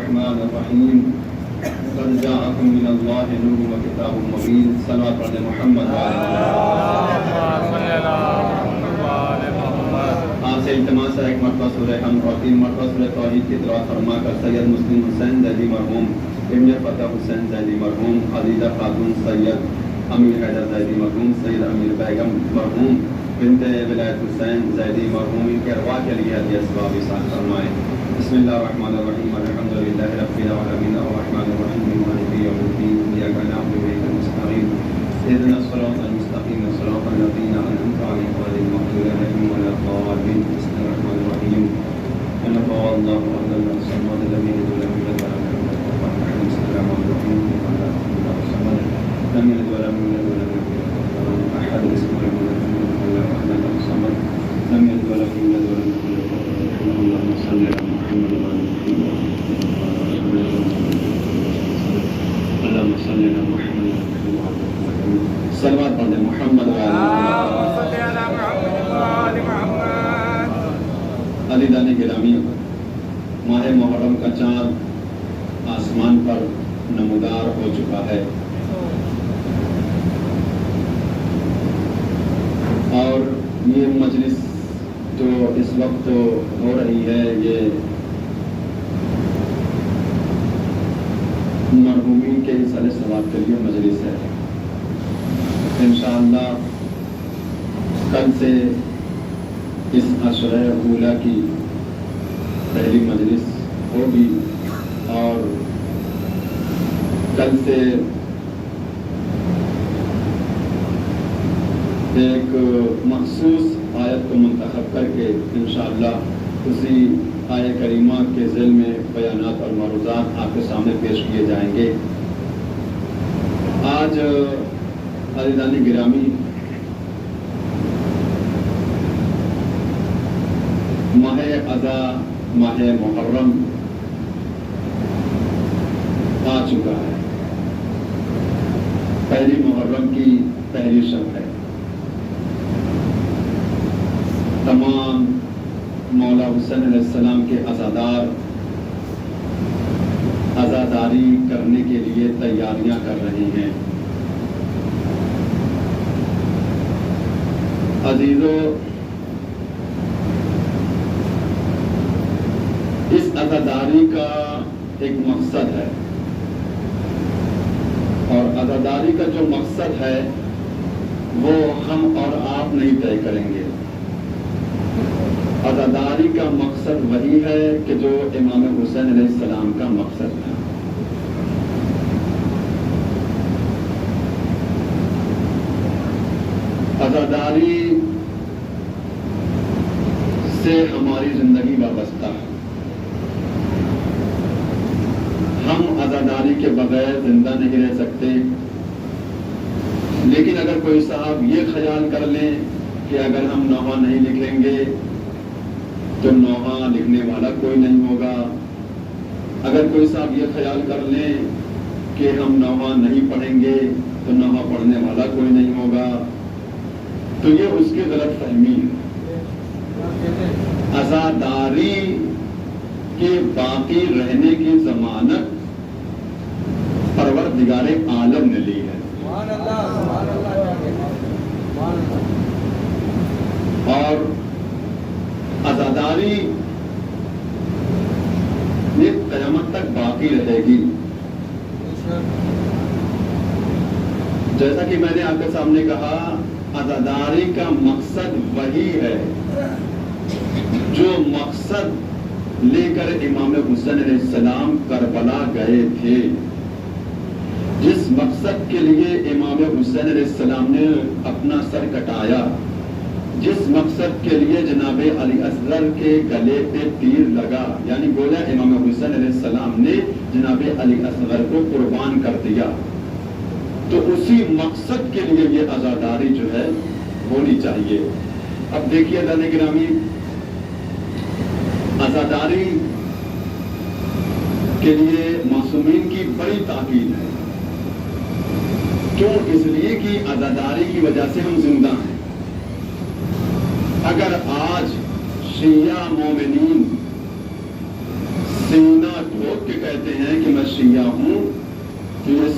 الرحمن الرحيم قد جاءكم من الله نور وكتاب مبين صلوات على محمد آج سے التماس ہے ایک مرتبہ سورہ حمد اور 3 مرتبہ سورہ توحید کی تلاوت فرما کر سید مسلم حسین دہلی مرحوم ابن فتح حسین دہلی مرحوم خدیجہ خاتون سید امیر حیدر زیدی مرحوم سید امیر بیگم مرحوم بنت ولایت حسین زیدی مرحوم ان کے ارواح کے لیے ہدیہ ثواب عطا فرمائیں۔ بسم اللہ الرحمن الرحیم الحمد للہ رب العالمین الرحمن الرحیم مالک یوم الدین ایاک نعبد و ایاک نستعین اهدنا الصراط المستقیم صراط الذین انعمت علیہم غیر المغضوب علیہم ولا الضالین۔ بسم اللہ الرحمن الرحیم قل هو الله احد الله الصمد لم يلد ولم يولد ولم يكن له كفوا احد۔ بسم اللہ الرحمن الرحیم قل هو الله الصمد لم يلد ولم يولد ولم يكن له كفوا احد۔ بسم اللہ الرحمن الرحیم الصمد لم يلد ولم يولد ولم يكن له كفوا احد۔ اللهم صل على محمد وعلى اللهم صل على محمد صلوات پڑھ دیں محمد علی دانے گرامی، ماہ محرم کا چاند آسمان پر نمودار ہو چکا ہے اور یہ مجلس جو اس وقت ہو رہی ہے یہ مرحومین کے اصالِ ثواب کے لیے مجلس ہے۔ انشاءاللہ کل سے اس عشرہ اولیٰ کی پہلی مجلس ہوگی اور کل سے ایک مخصوص آیت کو منتخب کر کے انشاءاللہ اسی آیہ کریمہ کے ذیل میں بیانات اور معروضات آپ کے سامنے پیش کیے جائیں گے۔ آج عزیزان گرامی ماہ اذا ماہ محرم آ چکا ہے، پہلی محرم کی پہلی شب ہے۔ تمام مولا حسین علیہ السلام کے عزادار عزاداری کرنے کے لیے تیاریاں کر رہے ہیں۔ عزیزو، اس عزاداری کا ایک مقصد ہے اور عزاداری کا جو مقصد ہے وہ ہم اور آپ نہیں طے کریں گے۔ عزاداری کا مقصد وہی ہے کہ جو امام حسین علیہ السلام کا مقصد ہے۔ عزاداری سے ہماری زندگی وابستہ ہے، ہم عزاداری کے بغیر زندہ نہیں رہ سکتے۔ لیکن اگر کوئی صاحب یہ خیال کر لیں کہ اگر ہم نوحہ نہیں لکھیں گے تو نوحہ لکھنے والا کوئی نہیں ہوگا، اگر کوئی صاحب یہ خیال کر لیں کہ ہم نوحہ نہیں پڑھیں گے تو نوحہ پڑھنے والا کوئی نہیں ہوگا، تو یہ اس کی غلط فہمی ہے۔ عزاداری کے باقی رہنے کی ضمانت پروردگار عالم نے لی ہے اور عزاداری یہ قیامت تک باقی رہے گی۔ جیسا کہ میں نے آپ کے سامنے کہا، عزاداری کا مقصد وہی ہے جو مقصد لے کر امام حسین علیہ السلام کربلا گئے تھے، جس مقصد کے لیے امام حسین علیہ السلام نے اپنا سر کٹایا، جس مقصد کے لیے جناب علی اصغر کے گلے پہ تیر لگا، یعنی گویا امام حسین علیہ السلام نے جناب علی اصغر کو قربان کر دیا، تو اسی مقصد کے لیے یہ عزاداری جو ہے ہونی چاہیے۔ اب دیکھیے عزیزان گرامی، عزاداری کے لیے معصومین کی بڑی تاکید ہے۔ کیوں؟ اس لیے کہ عزاداری کی وجہ سے ہم زندہ ہیں۔ اگر آج شیعہ مومنین سینہ ٹھوک کے کہتے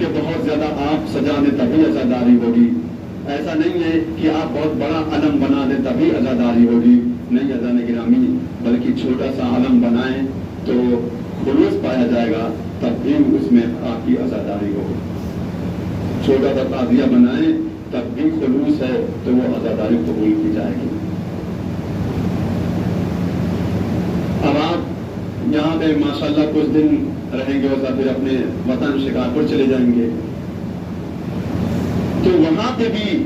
کہ بہت زیادہ آپ سجا دیں تبھی عزاداری ہوگی. ایسا نہیں ہے کہ آپ بہت بڑا علم بنا دیں تبھی عزاداری ہوگی. نہیں عزیزان گرامی، بلکہ چھوٹا سا علم بنائیں تو خلوص پایا جائے گا، تب بھی اس میں آپ کی عزاداری ہوگی. چھوٹا سا تعزیہ بنائیں تب بھی خلوص ہے تو وہ عزاداری قبول کی جائے گی. اب آپ یہاں پہ ماشاءاللہ کچھ دن رہیں گے اور پھر اپنے وطن شکارپور چلے جائیں گے، تو وہاں پہ بھی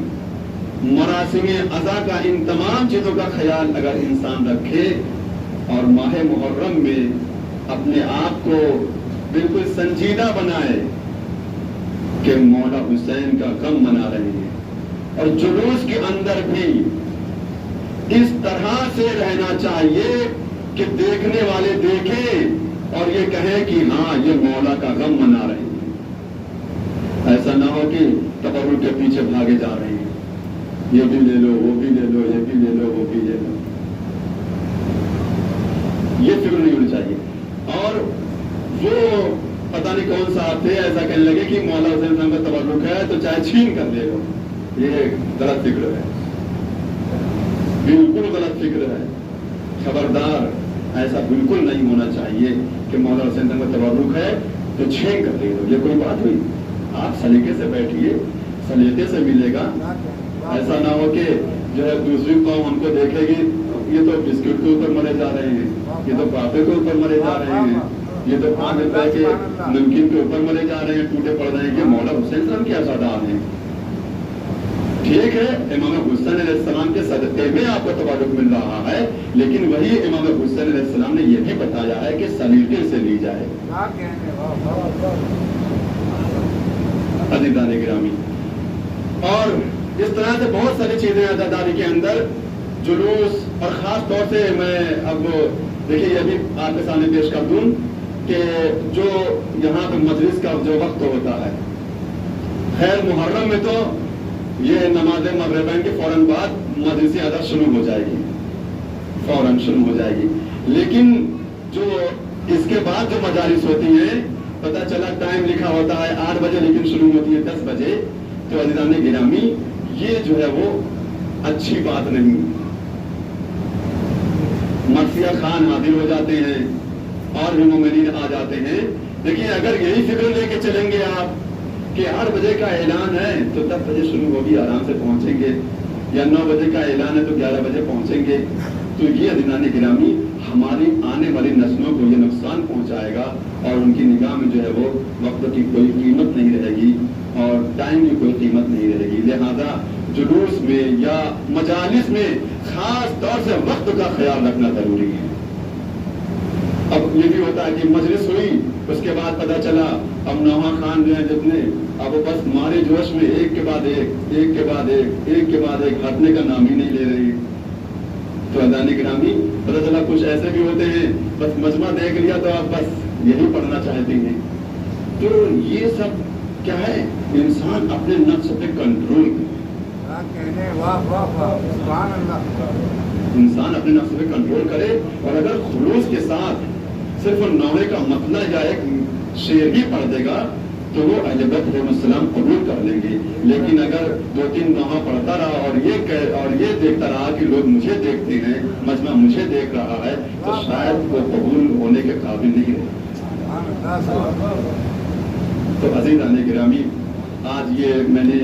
مراسم عزا کا ان تمام چیزوں کا خیال اگر انسان رکھے اور ماہ محرم میں اپنے آپ کو بالکل سنجیدہ بنائے کہ مولا حسین کا غم منا رہے ہیں، اور جلوس کے اندر بھی اس طرح سے رہنا چاہیے کہ دیکھنے والے دیکھیں اور یہ کہیں کہ ہاں یہ مولا کا غم منا رہے ہیں. ایسا نہ ہو کہ تبرک کے پیچھے بھاگے جا رہے ہیں، یہ بھی لے لو، وہ بھی لے لو، یہ بھی لے لو، وہ بھی لے لو. یہ فکر نہیں ہونی چاہیے. اور وہ پتہ نہیں کون سا آپ تھے ایسا کہنے لگے کہ مولا حسین صاحب کا تبرک ہے تو چاہے چھین کر لے لو. یہ غلط فکر ہے، بالکل غلط فکر ہے. خبردار، ایسا بالکل نہیں ہونا چاہیے کہ مولا حسین صاحب کا تبرک ہے تو چھین کر لے لو. یہ کوئی بات ہوئی؟ آپ سلیقے سے بیٹھیے، سلیقے سے ملے گا. ایسا نہ ہو کہ جو ہے دوسری قوم ہم کو دیکھے گی یہ تو بسکٹ کے اوپر مرے جا رہے ہیں، یہ تو پاپے کے اوپر مرے جا رہے ہیں، یہ تو 5 روپے کے نمکین کے اوپر مرے جا رہے ہیں، ٹوٹے پڑ رہے ہیں. یہ مولا حسین صاحب کے عزادار ہیں. ٹھیک ہے، امام حسین علیہ السلام کے صدقے میں آپ کو تبرک مل رہا ہے، لیکن وہی امام حسین علیہ السلام نے یہ بھی بتایا ہے کہ سلیقے سے لی جائے. عزیزان گرامی، اور اس طرح سے بہت ساری چیزیں عزاداری کے اندر، جلوس، اور خاص طور سے میں اب دیکھیے یہ بھی آپ کے سامنے پیش کر دوں کہ جو یہاں پہ مجلس کا جو وقت ہوتا ہے، خیر محرم میں تو یہ نماز مغربین کے فوراً بعد مجلس عزا شروع ہو جائے گی، فوراً شروع ہو جائے گی. لیکن جو اس کے بعد جو مجالس ہوتی ہیں، پتہ چلا ٹائم لکھا ہوتا ہے 8 بجے لیکن شروع ہوتی ہے 10 بجے، تو عزیزان گرامی یہ جو ہے وہ اچھی بات نہیں. مرثیہ خان حاضر ہو جاتے ہیں اور بھی مومنین آ جاتے ہیں. دیکھیے اگر یہی فکر لے کے چلیں گے آپ کہ 8 بجے کا اعلان ہے تو 10 بجے شروع ہوگی، آرام سے پہنچیں گے، یا 9 بجے کا اعلان ہے تو 11 بجے پہنچیں گے، تو یہ عزیزان گرامی ہماری آنے والی نسلوں کو یہ نقصان پہنچائے گا، اور ان کی نگاہ میں جو ہے وہ وقت کی کوئی قیمت نہیں رہے گی اور ٹائم کی کوئی قیمت نہیں رہے گی. لہذا جلوس میں یا مجالس میں خاص طور سے وقت کا خیال رکھنا ضروری ہے. اب یہ بھی ہوتا ہے کہ مجلس ہوئی، اس کے بعد پتہ چلا اب نوحہ خان جو ہے جتنے، اب وہ بس مارے جوش میں ایک کے بعد ایک، ایک کے بعد ایک، ایک کے بعد ایک، ہٹنے کا نام ہی نہیں لے رہی. تو عزیزان گرامی پتہ چلا کچھ ایسے بھی ہوتے ہیں بس مجمع دیکھ لیا تو آپ بس یہی پڑھنا چاہتے ہیں. تو یہ سب کیا ہے؟ انسان اپنے نفس پہ کنٹرول کرے. انسان اپنے نفس پہ کنٹرول کرے، اور اگر خلوص کے ساتھ صرف نوحے کا مطلع یا ایک شعر ہی پڑھ دے گا تو وہ اہل بیت علیہ السلام قبول کر لیں گے. لیکن اگر 2-3 نوحہ پڑھتا رہا اور یہ دیکھتا رہا کہ لوگ مجھے دیکھتے ہیں، مجمع مجھے دیکھ رہا ہے، تو شاید وہ قبول ہونے کے قابل نہیں رہے. تو عزیزان گرامی آج یہ میں نے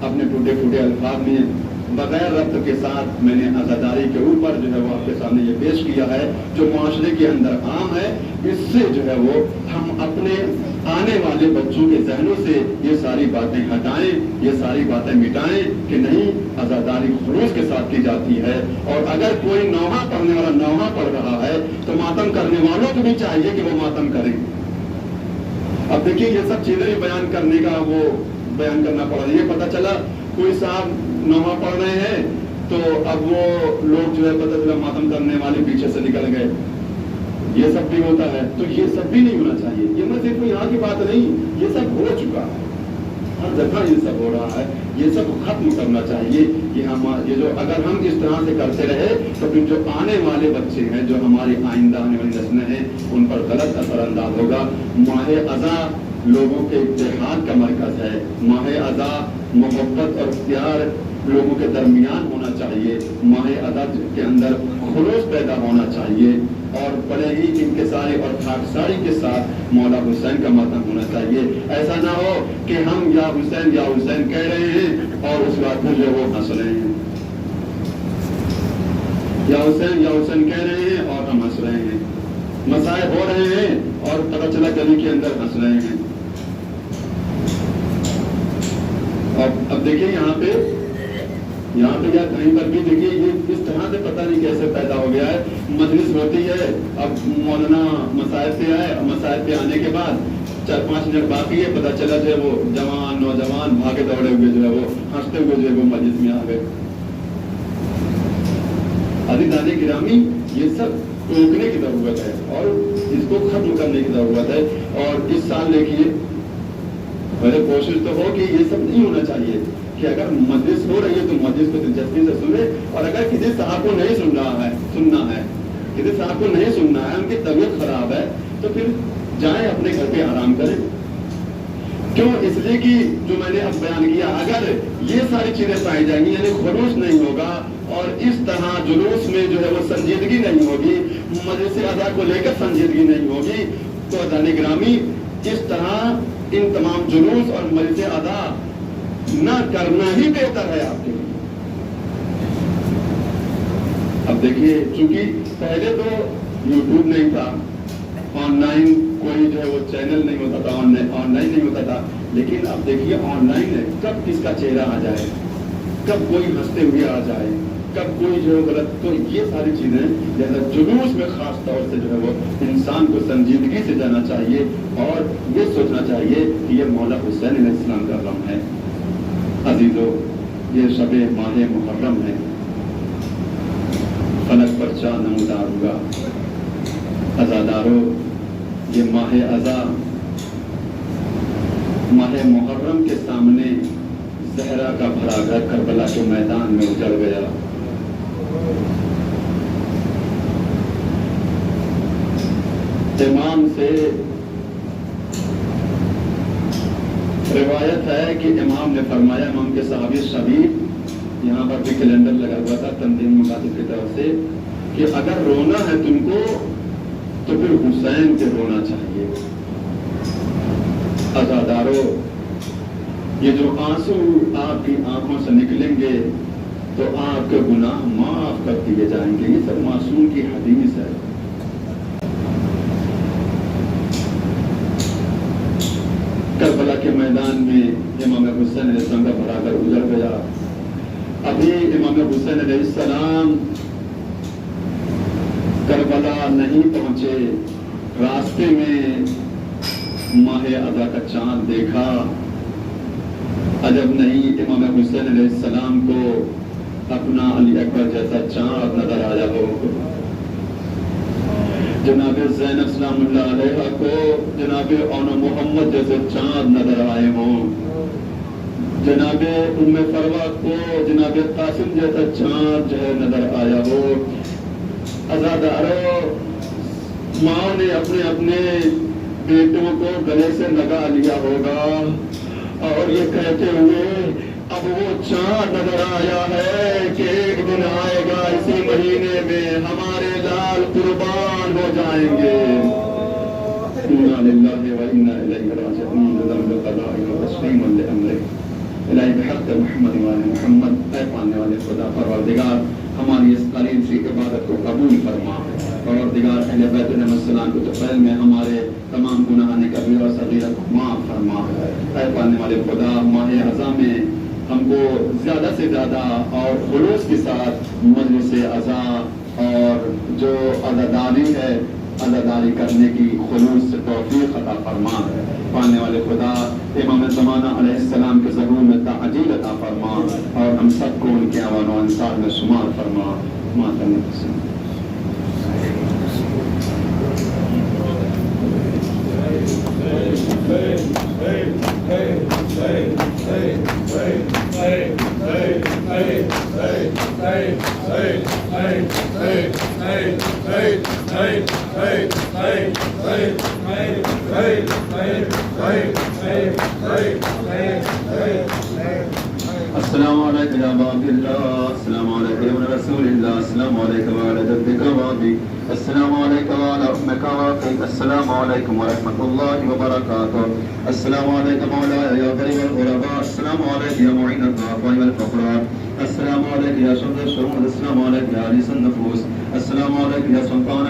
اپنے ٹوٹے پھوٹے الفاظ میں بغیر ربط کے ساتھ میں نے عزاداری کے اوپر جو ہے وہ آپ کے سامنے یہ پیش کیا ہے جو معاشرے کے اندر عام ہے. اس سے جو ہے وہ ہم اپنے آنے والے بچوں کے ذہنوں سے یہ ساری باتیں ہٹائیں، یہ ساری باتیں مٹائیں کہ نہیں، عزاداری خلوص کے ساتھ کی جاتی ہے. اور اگر کوئی نوحہ پڑھنے والا نوحہ پڑھ رہا ہے تو ماتم کرنے والوں کو بھی چاہیے کہ وہ ماتم کریں. اب دیکھیے یہ سب چیزیں بیان کرنے کا وہ بیان کرنا پڑا. یہ پتہ چلا کوئی صاحب نوحہ پڑھ رہے ہیں تو اب وہ لوگ جو ہے پتہ چلا ماتم کرنے والے پیچھے سے نکل گئے. یہ سب بھی ہوتا ہے، تو یہ سب بھی نہیں ہونا چاہیے. یہ میں صرف یہاں کی بات نہیں، یہ سب ہو چکا ہے، ہر جگہ یہ سب ہو رہا ہے. یہ سب ختم کرنا چاہیے. یہ جو اگر ہم اس طرح سے کرتے رہے تو پھر جو آنے والے بچے ہیں، جو ہماری آئندہ آنے والی نسلیں ہیں، ان پر غلط اثر انداز ہوگا. ماہ عزا لوگوں کے اتحاد کا مرکز ہے. ماہ اذا محبت اور پیار لوگوں کے درمیان ہونا چاہیے. ماہ اذا کے اندر خلوص پیدا ہونا چاہیے اور بڑے ہی انکساری اور خاکساری کے ساتھ مولا حسین کا ماتم ہونا چاہیے. ایسا نہ ہو کہ ہم یا حسین کہہ رہے ہیں اور اس وقت جو وہ ہنس رہے ہیں. یا حسین کہہ رہے ہیں اور ہم ہنس رہے ہیں. مسائل ہو رہے ہیں اور پتہ چلا گلی کے اندر ہنس رہے ہیں. اب دیکھیے یہاں پہ یا کہیں پر بھی دیکھیے یہ اس طرح سے پتہ نہیں کیسے پیدا ہو گیا ہے. مجلس ہوتی ہے, اب مولانا مسائل سے آئے, مسائل پہ آنے کے بعد 4-5 منٹ باقی ہے, پتہ چلا جو ہے وہ جوان نوجوان بھاگے دوڑے ہوئے جو ہے وہ ہنستے ہوئے جو ہے وہ مجلس میں آ گئے. عزیزان گرامی, یہ سب روکنے کی ضرورت ہے اور اس کو ختم کرنے کی ضرورت ہے. اور اس سال دیکھیے میرے کوشش تو ہو کہ یہ سب نہیں ہونا چاہیے کہ اگر مجلس ہو رہی ہے تو مجلس کو دلچسپی سے سنے, اور اگر کسی صاحب کو نہیں سننا ہے کسی صاحب کو نہیں سننا ہے, ان کی طبیعت خراب ہے, تو پھر جائیں اپنے گھر پہ آرام کریں. کیوں؟ اس لیے کہ جو میں نے اب بیان کیا, اگر یہ ساری چیزیں پائی جائیں گی یعنی خلوص نہیں ہوگا اور اس طرح جلوس میں جو ہے وہ سنجیدگی نہیں ہوگی, مجلس اذا کو لے کر سنجیدگی نہیں ہوگی, تو عزیزان گرامی اس طرح ان تمام جلوس اور مجلس اذا نہ کرنا ہی بہتر ہے آپ کے لیے. اب دیکھیے چونکہ پہلے تو یوٹیوب نہیں تھا, آن لائن کوئی جو ہے وہ چینل نہیں ہوتا تھا, آن لائن نہیں ہوتا تھا, لیکن اب دیکھیے آن لائن ہے, کب کس کا چہرہ آ جائے, کب کوئی ہنستے ہوئے آ جائے, کب کوئی جو ہے غلط. تو یہ ساری چیزیں جیسا جلوس میں خاص طور سے جو ہے وہ انسان کو سنجیدگی سے جانا چاہیے اور یہ سوچنا چاہیے کہ یہ مولا حسین علیہ السلام کا غم ہے. عزیزو, یہ شب ماہ محرم ہے, فلک پر چاند نمودار ہوگا. عزادارو, یہ ماہ اذا ماہ محرم کے سامنے زہرا کا بھرا گھر کربلا کے میدان میں اجڑ گیا. امام سے روایت ہے کہ امام نے فرمایا, امام کے صحابی شبیب یہاں پر بھی کیلنڈر لگا ہوا تھا تنظیم مکاتب کی طرف سے, کہ اگر رونا ہے تم کو تو پھر حسین کے رونا چاہیے. عزادارو, یہ جو آنسو آپ کی آنکھوں سے نکلیں گے تو آپ کے گناہ معاف کر دیے جائیں گے. یہ سب معصوم کی حدیث ہے. کربلا کے میدان میں امام حسین علیہ السلام کا بھرا کر گزر گیا. ابھی امام حسین علیہ السلام کربلا نہیں پہنچے, راستے میں ماہ اذا کا چاند دیکھا. عجب نہیں امام حسین علیہ السلام کو اپنا علی اکبر جیسا چاند نظر آیا ہو, جناب زینب سلام اللہ علیہ کو جناب اون محمد جیسے چاند نظر آئے ہوں, جناب ام فروا کو جناب قاسم جیسا چاند جو ہے نظر آیا ہو. عزادارو, ماں نے اپنے بیٹوں کو گلے سے لگا لیا ہوگا اور یہ کہتے ہوئے اب وہ چاند نظر آیا ہے کہ ایک دن آئے گا اسی مہینے میں ہمارے لال قربان ہو جائیں گے. انا للہ و انا الیہ راجعون. ذنب قضاء و تسلیم لامر الہی بحق محمد و آل محمد. اے پانے والے خدا پروردگار, ہماری اس قریب سی عبادت کو قبول فرما. پروردگار اہل بیت علیہ السلام کو طفیل میں ہمارے تمام گناہان کبیرہ و صغیرہ کو معاف فرما. اے پانے والے خدا, ماہ اذا میں ہم کو زیادہ سے زیادہ اور خلوص کے ساتھ مجلس اذا اور جو عزاداری ہے عزاداری کرنے کی خلوص سے توفیق عطا فرما. پانے والے خدا, امام زمانہ علیہ السلام کے ظہور میں تعجیل عطا فرما اور ہم سب کو ان کے اعوان و انصار میں شمار فرما. ماتم حسین. السلام عليك يا ابا عبد الله، السلام عليك يا ابن رسول الله، السلام عليك وعلى جدك وابي، السلام عليك وعلى امك واخيك، السلام عليكم ورحمه الله وبركاته، السلام عليك مولاي يا غريب الغرباء، السلام عليك يا معين الضعفاء والفقراء، السلام عليك يا شر الشرور، السلام عليك يا انيس النفوس، السلام عليك يا سلطان